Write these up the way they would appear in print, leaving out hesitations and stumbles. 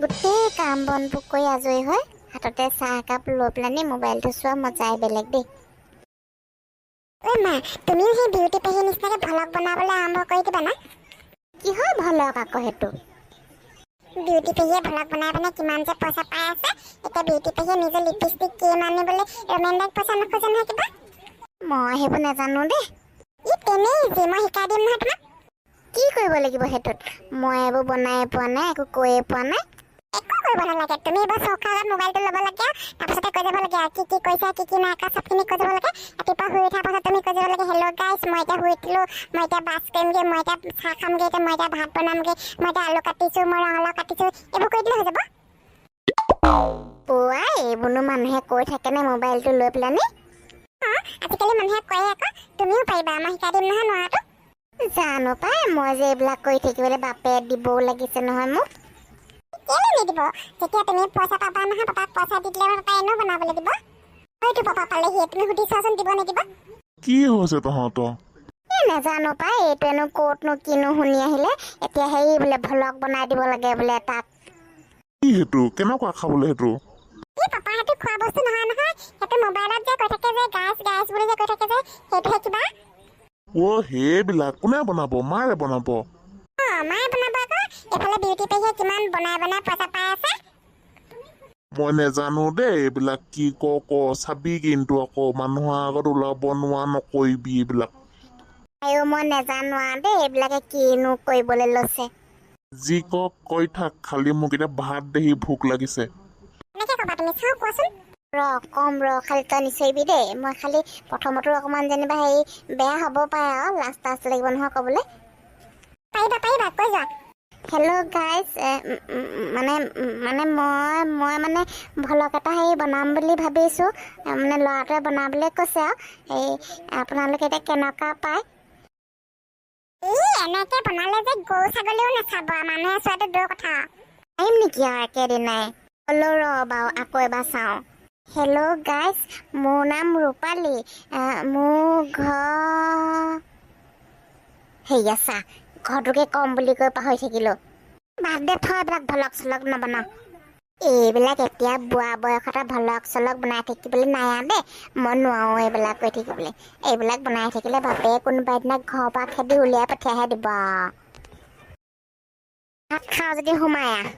গোটেই কাম বনবোৰ কৰি আজৰি হৈ হাততে চাহ একাপ লৈ পেলানি মোবাইলটো চোৱা মজাই বেলেগ দেই। ঐ মা, তুমিও সেই বিউটি পেহীৰ নিচিনাকে ভ্লগ বনাবলৈ আৰম্ভ কৰি দিবা না। কিহৰ ভলক আকৌ সেইটো? বিউটি পেহীয়ে ভ্লগ বনাই বনাই কিমান যে পইচা পাই আছে। এতিয়া বিউটি পেহীয়ে নিজৰ লিপষ্টিক ক্ৰীম আনিবলৈ ৰমেনদাক পইচা নোখোজে নহয় কিবা। মই সেইবোৰ নাজানো দেই। ই তেনেই যে মই শিকাই দিম নহয় তোমাক। কি কৰিব লাগিব সেইটোত? মই এইবোৰ বনাই পোৱা নাই, একো কৈয়ে পোৱা নাই। একো কৰিব নালাগে, তুমি এইবাৰ চৌকাৰ আগত মোবাইলটো ল'ব লাগে, তাৰপিছতে কৈ যাব লাগে কি কি কৈছা কি কি নাই কৰা চবখিনি কৈ যাব লাগে। ৰাতিপুৱা শুই উঠাৰ পাছত তুমি কৈ যাব লাগে, হেল্ল' গাইছ, মই এতিয়া শুই উঠিলোঁ, মই এতিয়া ব্ৰাছ কৰিমগৈ, মই এতিয়া চাহ খামগৈ, এতিয়া মই এতিয়া ভাত বনামগৈ, মই এতিয়া আলু কাটিছোঁ, মই ৰঙালাও কাটিছোঁ, এইবোৰ কৰি দিলে হৈ যাব। পুৱাই এইবোৰনো মানুহে কৈ থাকেনে মোবাইলটো লৈ পেলানি? আজিকালি মানুহে কয়ে আকৌ, তুমিও পাৰিবা, মই শিকাই দিম নহয় নোৱাৰাটো। জানো পাই, মই যে এইবিলাক কৰি থাকিবলৈ বাপে দিবও লাগিছে নহয় মোক। কেলে নিদিব? যেতিয়া তুমি পইচা পাবা নহয়, পাপাক পইচা দি দিলে পাপাই এনেও বনাবলৈ দিব। হয়তো পাপা পালেহি, তুমি সুধি চোৱাচোন দিব নিদিব। কি হৈছে তহঁতৰ? নাজানো পাই, এইটোৱেনো ক'তনো কিনো শুনি আহিলে। এতিয়া হেৰি বোলে ভ্লগ বনাই দিব লাগে বোলে তাক। কি সেইটো? কেনেকুৱা খাবলৈ সেইটো? এই পাপা সেইটো খোৱা বস্তু নহয় নহয়, সেইটো মোবাইলত যে কৈ থাকে যে গাছ গাছ বুলি যে কৈ থাকে যে, সেইটোহে কিবা। সেইবিলাক কোনে বনাব? মাৰে বনাব। মায়ে বনাব আকৌ। এইফালে বিউটি পেহীয়ে কিমান বনাই বনাই পইচা পাই আছে। মই নেজানো দেই এইবিলাক কি চাবি কিন্তু আকৌ মানুহৰ আগত ওলাব নোৱাৰ, নকৰিবি এইবিলাক। আইও মই নেজানো দেই এইবিলাকে কিনো কৰিবলৈ লৈছে। যি কৈ থাক, খালি মোক এতিয়া ভাত দেহি ভোক লাগিছে। এনেকে ক'বা তুমি, চাওঁ কোৱাচোন। কম খালি তই নিচৰিবি দেই। মই খালি প্ৰথমতো অকণমান যেনিবা হেৰি বেয়া হ'ব পাৰে আৰু লাষ্ট লাগিব নহয় ক'বলৈ। পাৰিবা পাৰিবা, কৈ যোৱা। হেল্ল' গাইজ, মানে মই মানে ভ্লগ এটা হেৰি বনাম বুলি ভাবিছোঁ। মানে ল'ৰাটোৱে বনাবলৈ কৈছে আৰু এই আপোনালোকে এতিয়া কেনেকুৱা পায়। এনেকে বনালে যে গৰু ছাগলীও নাচাব, মানুহে চোৱাটো দূৰ কথা। পাৰিম নেকি আৰু একেদিনাই? হ'লেও ৰ বাৰু আকৌ এবাৰ চাওঁ। হেল্ল' গাইজ, মোৰ নাম ৰূপালী। মোৰ ঘৰ হেৰি আছা, ঘৰটোকে ক'ম বুলি কৈ পাহৰি থাকিলোঁ। বাদ দে, থৈ এইবিলাক ভ্লগ চলগ নবনাওঁ। এইবিলাক এতিয়া বুঢ়া বয়সতে ভ্লগ চলগ বনাই থাকিবলৈ নাই দেই। মই নোৱাৰোঁ এইবিলাক কৰি থাকিবলৈ। এইবিলাক বনাই থাকিলে বাপে কোনোবা এদিনা ঘৰৰ পৰা খেদি উলিয়াই পঠিয়াইহে দিব। ভাত খাওঁ যদি সোমাই আহ।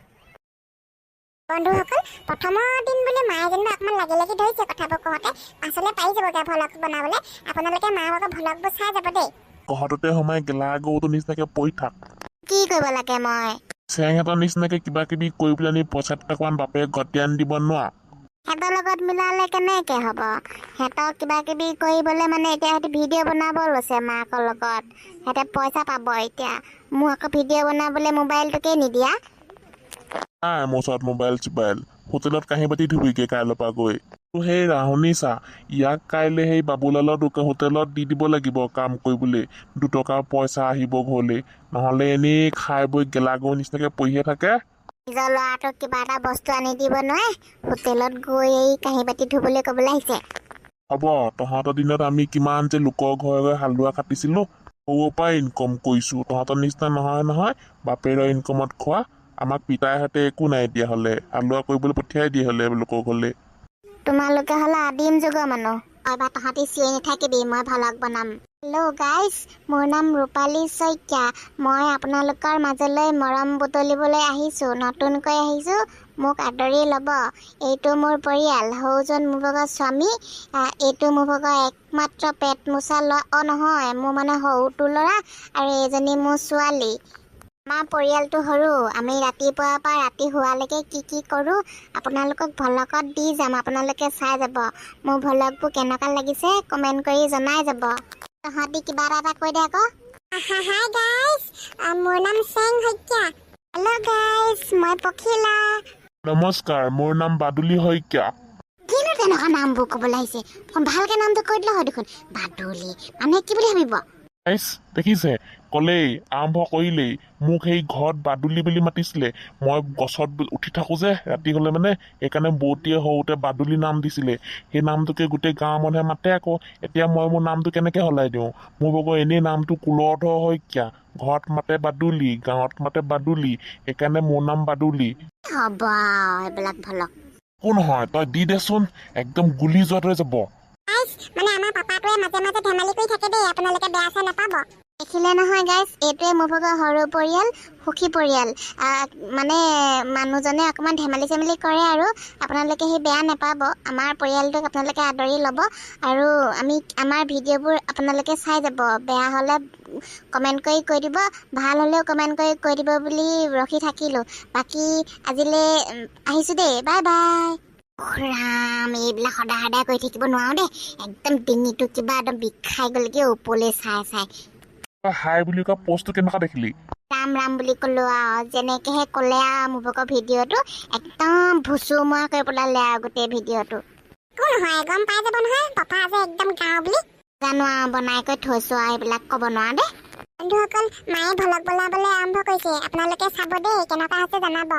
বন্ধুসকল, প্ৰথমৰ দিন বুলি মায়ে যেনিবা অকণমান লাগি লাগি ধৰিছে কথাবোৰ কওঁতে, পাছলৈ পাৰি যাবগৈ ভ্লগ বনাবলৈ। আপোনালোকে মাৰ ভাগৰ ভ্লগবোৰ চাই যাব দেই। ঘৰটোতে সোমাই গেলা গৰুটো নিচিনাকে পৰি থাক। কি কৰিব লাগে মই? চেং এটা নিচিনাকে কিবা কিবি কৰি পেলাই পইচা অকমান বাপে গতি আনি দিব নোৱাৰ। সিহঁতৰ লগত মিলালে কেনেকে হ'ব? সিহঁতক কিবা কিবি কৰিবলৈ মানে এতিয়া সিহঁতি ভিডিঅ' বনাব লৈছে মাকৰ লগত। সিহঁতে পইচা পাব এতিয়া। মোক আকৌ ভিডিঅ' বনাবলৈ মোবাইলটোকে নিদিয়া। নাই মোৰ ওচৰত মোবাইল চোবাইল। হোটেলত কাঁহী বাতি ধুবিগে কাইলৈৰ পৰা গৈ। সেই শুনিছা, ইয়াক কাইলৈ সেই বাবুলালৰ হোটেলত দি দিব লাগিব কাম কৰিবলৈ। 2 টকা পইচা আহিব ঘৰলৈ, নহ'লে এনেই খাই বৈ গেলা গৰু নিচিনাকে পৰিহে থাকে। নিজৰ ল'ৰাটোক কিবা এটা বস্তু আনি দিব নোৱাৰে, হোটেলত গৈ এই কাঁহী বাতি ধুবলৈ ক'বলৈ আহিছে। হ'ব, তহঁতৰ দিনত আমি কিমান যে লোকৰ ঘৰে ঘৰে হালোৱা কাটিছিলোঁ। সৰুৰ পৰাই ইনকম কৰিছোঁ। তহঁতৰ নিচিনা নহয় বাপেৰৰ ইনকমত খোৱা। আমাক পিতাইহঁতে একো নাই দিয়া হ'লে, হালোৱা কৰিবলৈ পঠিয়াই দিয়ে হ'লে লোকৰ ঘৰলৈ। তোমালোকে হ'লে আদিম যুগৰ মানুহ। এবাৰ তহঁতি চিঞৰি নাথাকিবি, মই ভ্লগ বনাম। হেল্ল' গাইজ, মোৰ নাম ৰূপালী শইকীয়া। মই আপোনালোকৰ মাজলৈ মৰম বুটলিবলৈ আহিছোঁ। নতুনকৈ আহিছোঁ, মোক আদৰি ল'ব। এইটো মোৰ পৰিয়াল। সৌজন মোৰ ভাগৰ স্বামী, এইটো মোৰ ভাগৰ একমাত্ৰ পেট মোচা ল'ৰা। নহয়, মোৰ মানে সৰুটো ল'ৰা, আৰু এইজনী মোৰ ছোৱালী। আমাৰ পৰিয়ালটো সৰু। আমি ৰাতিপুৱাৰ পৰা ৰাতি হোৱালৈকে কি কৰোঁ আপোনালোকক ভ্লগত দি যাম। আপোনালোকে চাই যাব। মোৰ ভ্লগবোৰ কেনেকুৱা লাগিছে কমেণ্ট কৰি জনাই যাব। তহঁতি কিবা এটা কৈ দে আকৌ। হাই গাইজ, মোৰ নাম চেং শইকীয়া। হেল্ল' গাইজ, মই পখিলা। নমস্কাৰ, মোৰ নাম বাদুলি শইকীয়া। কিনো তেনেকুৱা নামবোৰ ক'বলৈ আহিছে? অকণ ভালকৈ নামটো কৈ দিলে হয় দেখোন। বাদুলি, মানুহে কি বুলি ভাবিব? দেখিছে, ক'লেই আৰম্ভ কৰিলেই। মোক সেই ঘৰত বাদুলি বুলি মাতিছিলে। মই গছত উঠি থাকোঁ যে ৰাতি হ'লে মানে, সেইকাৰণে বৌতীয়ে সৰুতে বাদুলি নাম দিছিলে। সেই নামটোকে গোটেই গাঁৱৰ মানুহে মাতে আকৌ। এতিয়া মই মোৰ নামটো কেনেকে সলাই দিওঁ? মোৰ ভাগৰ এনেই নামটো কুলধৰ শইকীয়া। ঘৰত মাতে বাদুলি, গাঁৱত মাতে বাদুলি, সেইকাৰণে মোৰ নাম বাদুলি। হ'ব এইবিলাক ভলক কোন হয় তই দি দেচোন একদম গুলি যোৱাৰ দৰে যাব গাইছ মানে আমাৰ পাপাটোৱে মাজে মাজে ধেমালি কৰি থাকে দেই আপোনালোকে বেয়া চেয়া নাপাব দেখিলে নহয় গাইজ এইটোৱে মোৰ ভাগৰ সৰু পৰিয়াল সুখী পৰিয়াল মানে মানুহজনে অকণমান ধেমালি চেমালি কৰে আৰু আপোনালোকে সেই বেয়া নাপাব আমাৰ পৰিয়ালটোক আপোনালোকে আদৰি ল'ব আৰু আমাৰ ভিডিঅ'বোৰ আপোনালোকে চাই যাব বেয়া হ'লে কমেণ্ট কৰি কৈ দিব ভাল হ'লেও কমেণ্ট কৰি কৈ দিব বুলি ৰখি থাকিলোঁ বাকী আজিলৈ আহিছোঁ দেই বাই বাই ৰাম এইবিলাক সদায় সদায় কৰি থাকিব নোৱাৰো দেই একদম ডিঙিটো কিবা একদম বিষাই গ'লগে ওপৰলৈ চাই চাই তই হাই বুলি কোৱা পষ্টটো কেনেকুৱা দেখিলি ৰাম ৰাম বুলি ক'লো আৰু যেনেকৈহে ক'লে আৰু মোৰ ভাগৰ ভিডিঅ'টো একদম ভুচুমুৱা কৰি পেলালে আৰু গোটেই ভিডিঅ'টো কোন হয় গম পাই যাব নহয় পাপা যে একদম গাঁও বুলি জানো আৰু বনাই কৰি থৈছোঁ আৰু এইবিলাক ক'ব নোৱাৰা দেই বন্ধুসকল মায়ে ভলক বনাবলৈ আৰম্ভ কৰিছে আপোনালোকে চাব দেই কেনেকুৱা হৈছে জনাব